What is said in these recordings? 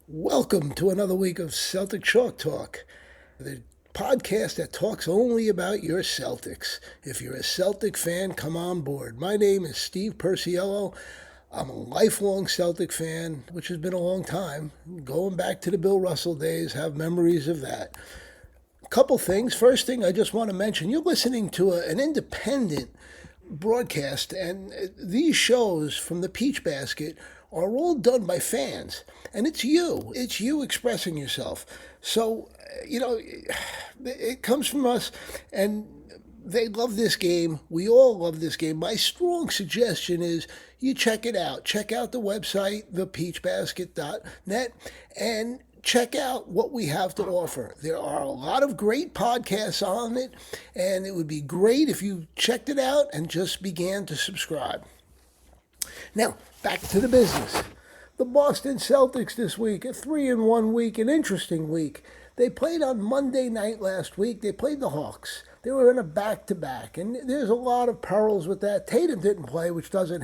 Welcome to another week of Celtic Chalk Talk, the podcast that talks only about your Celtics. If you're a Celtic fan, come on board. My name is Steve Perciello. I'm a lifelong Celtic fan, which has been a long time. Going back to the Bill Russell days, have memories of that. A couple things. First thing I just want to mention, you're listening to an independent broadcast, and these shows from the Peach Basket are all done by fans. And it's you. It's you expressing yourself. So, it comes from us, and they love this game. We all love this game. My strong suggestion is you check it out. Check out the website, thepeachbasket.net, and check out what we have to offer. There are a lot of great podcasts on it, and it would be great if you checked it out and just began to subscribe. Now, back to the business. The Boston Celtics this week, a 3-1 week, an interesting week. They played on Monday night last week. They played the Hawks. They were in a back-to-back, and there's a lot of perils with that. Tatum didn't play, which doesn't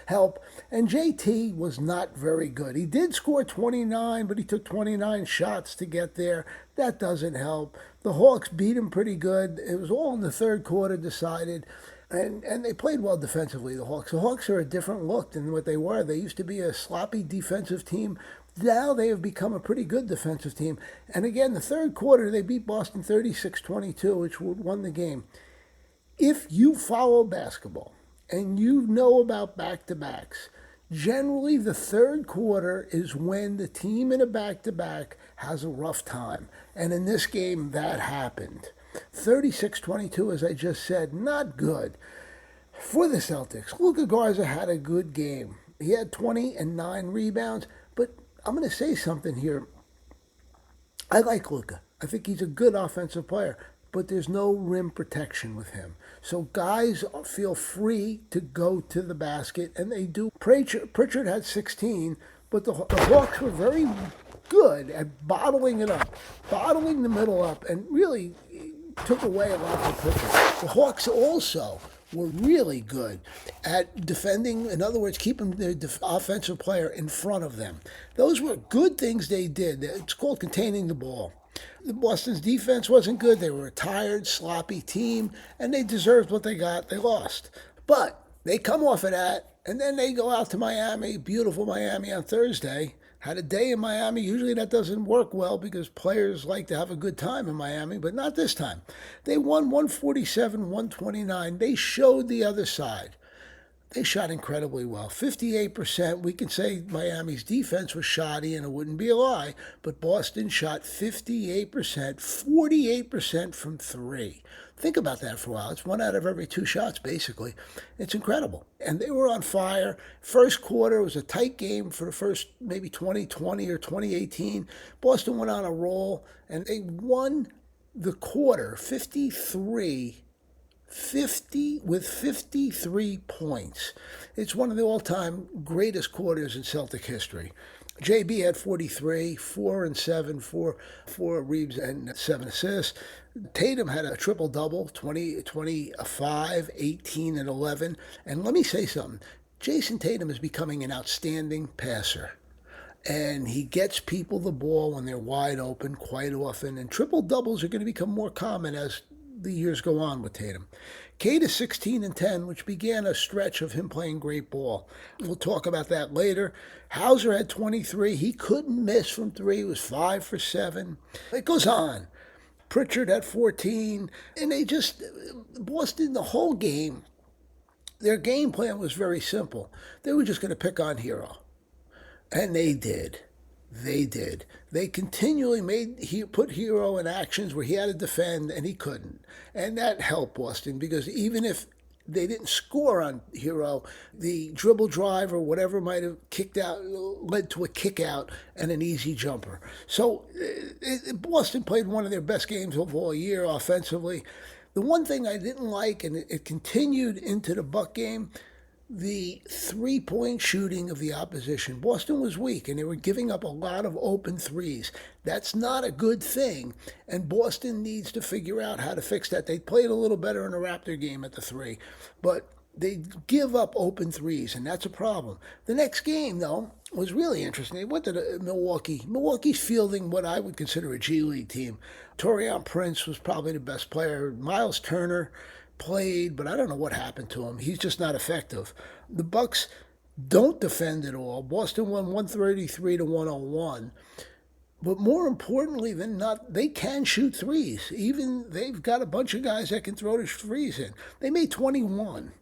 help, and JT was not very good. He did score 29, but he took 29 shots to get there. That doesn't help. The Hawks beat him pretty good. It was all in the third quarter decided. And they played well defensively, the Hawks. The Hawks are a different look than what they were. They used to be a sloppy defensive team. Now they have become a pretty good defensive team. And again, the third quarter, they beat Boston 36-22, which won the game. If you follow basketball and you know about back-to-backs, generally the third quarter is when the team in a back-to-back has a rough time. And in this game, that happened. 36-22, as I just said, not good for the Celtics. Luka Garza had a good game. He had 20 and 9 rebounds, but I'm going to say something here. I like Luka. I think he's a good offensive player, but there's no rim protection with him. So guys feel free to go to the basket, and they do. Pritchard had 16, but the Hawks were very good at bottling it up, bottling the middle up, and really took away a lot from Pritchard. The Hawks also were really good at defending, in other words, keeping their offensive player in front of them. Those were good things they did. It's called containing the ball. Boston's defense wasn't good. They were a tired, sloppy team, and they deserved what they got. They lost. But they come off of that, and then they go out to Miami, beautiful Miami on Thursday. Had a day in Miami. Usually that doesn't work well because players like to have a good time in Miami, but not this time. They won 147-129. They showed the other side. They shot incredibly well. 58%. We can say Miami's defense was shoddy, and it wouldn't be a lie, but Boston shot 58%, 48% from three. Think about that for a while. It's 1 out of every 2 shots, basically. It's incredible. And they were on fire. First quarter was a tight game for the first maybe 2020 or 2018. Boston went on a roll, and they won the quarter 50 with 53 points. It's one of the all-time greatest quarters in Celtic history. JB had 43, 4 and 7, 4 rebounds and 7 assists. Tatum had a triple-double, 25, 18, and 11. And let me say something. Jason Tatum is becoming an outstanding passer. And he gets people the ball when they're wide open quite often. And triple-doubles are going to become more common as the years go on with Tatum. Queta 16 and 10, which began a stretch of him playing great ball. We'll talk about that later. Hauser had 23. He couldn't miss from 3. He was 5 for 7. It goes on. Pritchard had 14. And Boston, the whole game, their game plan was very simple. They were just going to pick on Hero. And they did. They continually put Hero in actions where he had to defend and he couldn't. And that helped Boston because even if they didn't score on Hero, the dribble drive or whatever might have kicked out led to a kick out and an easy jumper. So Boston played one of their best games of all year offensively. The one thing I didn't like, and it continued into the Buck game, the three-point shooting of the opposition. Boston was weak, and they were giving up a lot of open threes. That's not a good thing, and Boston needs to figure out how to fix that. They played a little better in the Raptor game at the 3, but they give up open threes, and that's a problem. The next game, though, was really interesting. They went to Milwaukee. Milwaukee's fielding what I would consider a G League team. Torian Prince was probably the best player. Miles Turner played, but I don't know what happened to him. He's just not effective. The Bucks don't defend at all. Boston won 133 to 101. But more importantly than not, they can shoot threes. Even they've got a bunch of guys that can throw the threes in. They made 21.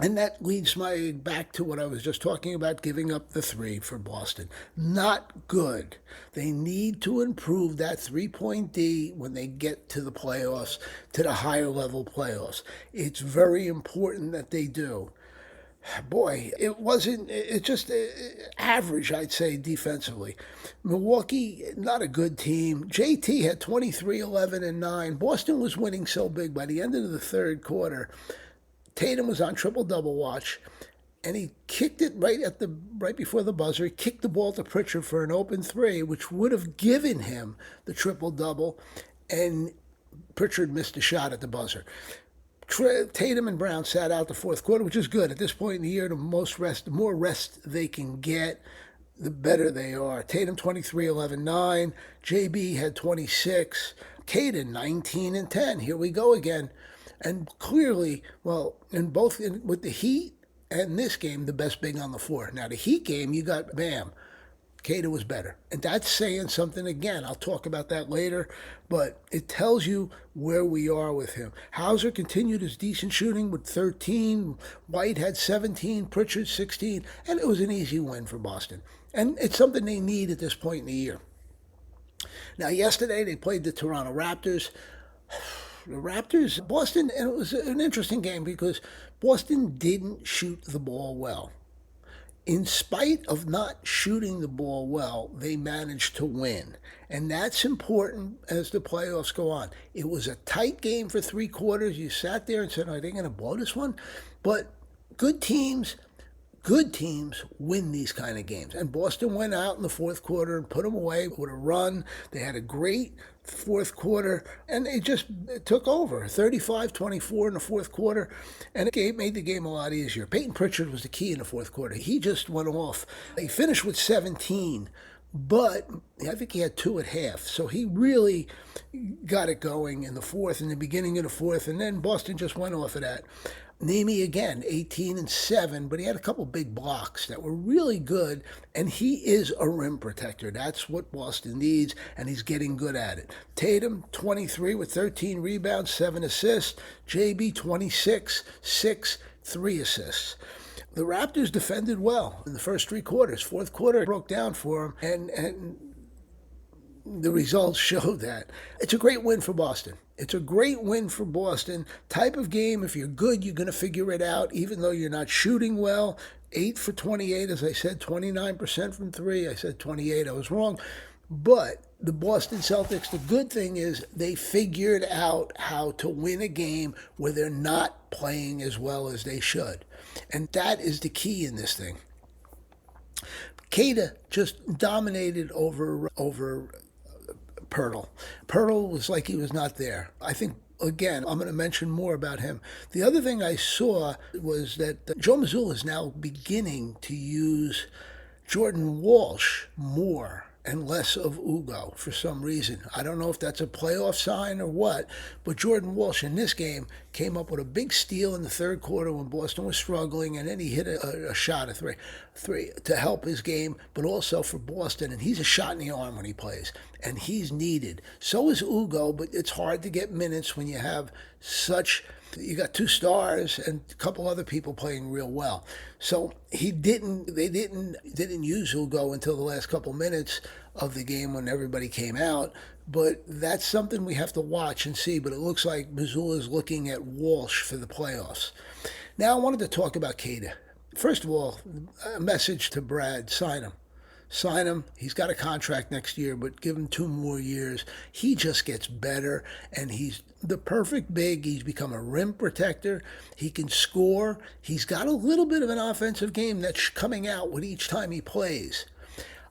And that leads my back to what I was just talking about, giving up the three for Boston. Not good. They need to improve that three-point D when they get to the playoffs, to the higher level playoffs. It's very important that they do. Boy, it's just average, I'd say, defensively. Milwaukee, not a good team. JT had 23, 11, and 9. Boston was winning so big by the end of the third quarter. Tatum was on triple-double watch, and he kicked it right before the buzzer. He kicked the ball to Pritchard for an open three, which would have given him the triple-double, and Pritchard missed a shot at the buzzer. Tatum and Brown sat out the fourth quarter, which is good. At this point in the year, the more rest they can get, the better they are. Tatum 23, 11, 9. JB had 26. Queta 19 and 10. Here we go again. And clearly, with the Heat and this game, the best big on the floor. Now, the Heat game, you got Bam. Queta was better. And that's saying something again. I'll talk about that later. But it tells you where we are with him. Hauser continued his decent shooting with 13. White had 17. Pritchard 16. And it was an easy win for Boston. And it's something they need at this point in the year. Now, yesterday they played the Toronto Raptors. Boston, and it was an interesting game because Boston didn't shoot the ball well. In spite of not shooting the ball well, they managed to win. And that's important as the playoffs go on. It was a tight game for three quarters. You sat there and said, are they going to blow this one? But good teams win these kind of games. And Boston went out in the fourth quarter and put them away with a run. They had a great fourth quarter, and it took over, 35-24 in the fourth quarter, and it made the game a lot easier. Payton Pritchard was the key in the fourth quarter. He just went off. He finished with 17, but I think he had 2 at half, so he really got it going in the fourth, in the beginning of the fourth, and then Boston just went off of that. Nemi again, 18 and 7, but he had a couple big blocks that were really good, and he is a rim protector. That's what Boston needs, and he's getting good at it. Tatum, 23 with 13 rebounds, 7 assists. JB, 26, 6, 3 assists. The Raptors defended well in the first three quarters. Fourth quarter broke down for them, and the results show that. It's a great win for Boston. It's a great win for Boston. Type of game, if you're good, you're going to figure it out, even though you're not shooting well. 8 for 28, as I said, 29% from 3. I said 28, I was wrong. But the Boston Celtics, the good thing is they figured out how to win a game where they're not playing as well as they should. And that is the key in this thing. Queta just dominated over Pirtle. Pirtle was like he was not there. I think, again, I'm going to mention more about him. The other thing I saw was that Joe Mazzulla is now beginning to use Jordan Walsh more and less of Ugo for some reason. I don't know if that's a playoff sign or what, but Jordan Walsh in this game came up with a big steal in the third quarter when Boston was struggling, and then he hit a shot of three to help his game, but also for Boston. And he's a shot in the arm when he plays, and he's needed. So is Ugo, but it's hard to get minutes when you have you got 2 stars and a couple other people playing real well. So they didn't use Ugo until the last couple minutes of the game when everybody came out. But that's something we have to watch and see. But it looks like Mazzulla is looking at Walsh for the playoffs. Now I wanted to talk about Queta. First of all, a message to Brad: sign him. Sign him. He's got a contract next year, but give him 2 more years. He just gets better, and he's the perfect big. He's become a rim protector. He can score. He's got a little bit of an offensive game that's coming out with each time he plays.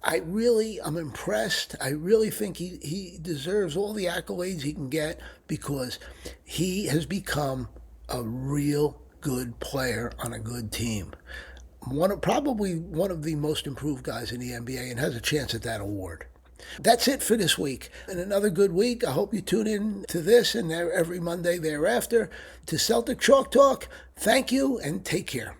I'm impressed. I really think he deserves all the accolades he can get because he has become a real good player on a good team. Probably one of the most improved guys in the NBA and has a chance at that award. That's it for this week. And another good week. I hope you tune in to this and every Monday thereafter to Celtic Chalk Talk. Thank you and take care.